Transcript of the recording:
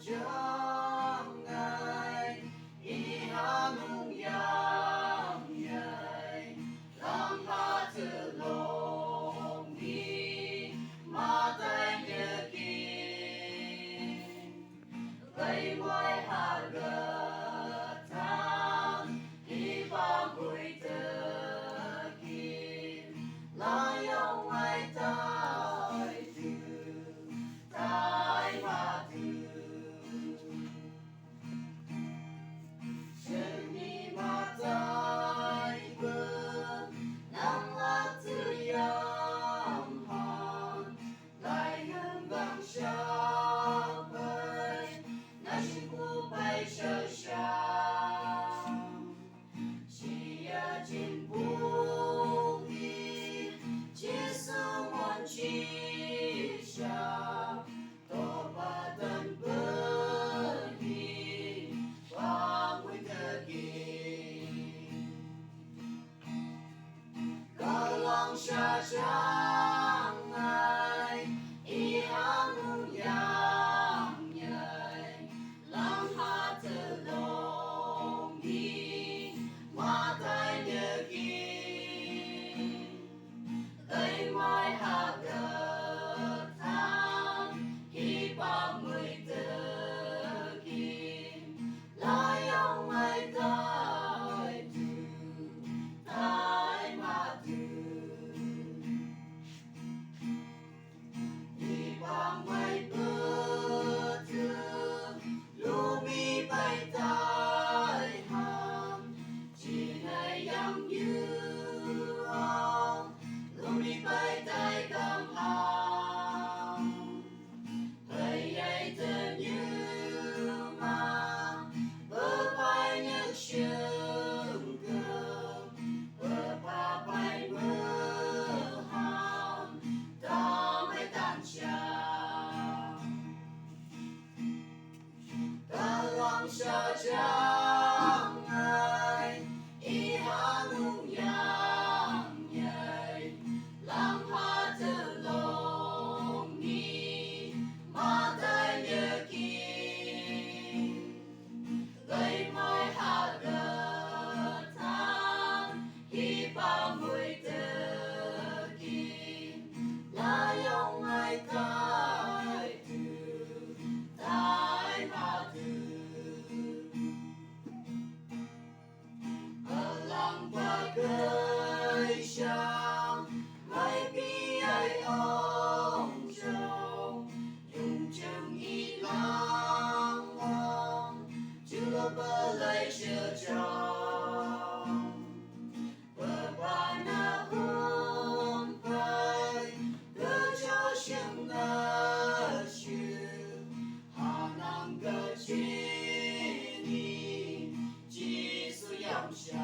chẳng ai ý hà nung yang nhảy làm hà từ lòng đi mà tay nhớ kỹ gây ngoài hà gật thang đi ba mươi tờ kim là yêu ngoài tay từ tay mà từ chân đi mà tay bờ nắng lá từ yam hàn lại gần vang xa bay na chỉ cu bay chờ xa chỉ ở trên buông đi chia sẻ muôn chi xa to ba tân bờ đi qua mỗi thời kỳ cả lòng xa chẳng ai ý hắn nung yang nhảy làm hà từ lòng đi mà tay nhớ kỹ gây mai hà gật thang khi ba mươi tờ kim lại ông ai tay từ tay mà từ đi ba mươi bữa trưa lưu mi bay tay hàng chỉ này yang như ông lưu mi bay tay cầm hàng hơi ấy tự như mà bờ bay nhấc sương cơm bờ ba bay mưa hàm ta mới tan chàng ta lòng xa chẳng ai ý hà nung yang nhảy làm hà từ lòng đi mà tay nhớ kỹ gây mai hà gật thang khi ba mươi tờ kim là ông ai tay từ tay mà từ ở làng qua cây sang mai bi ai ông chồng dùng chừng ý lang mong chưa bờ lấy chưa chồng bờ ba na hôm bay đưa cho sương ngơ chiều hà năng gỡ chi đi chỉ sự yam xa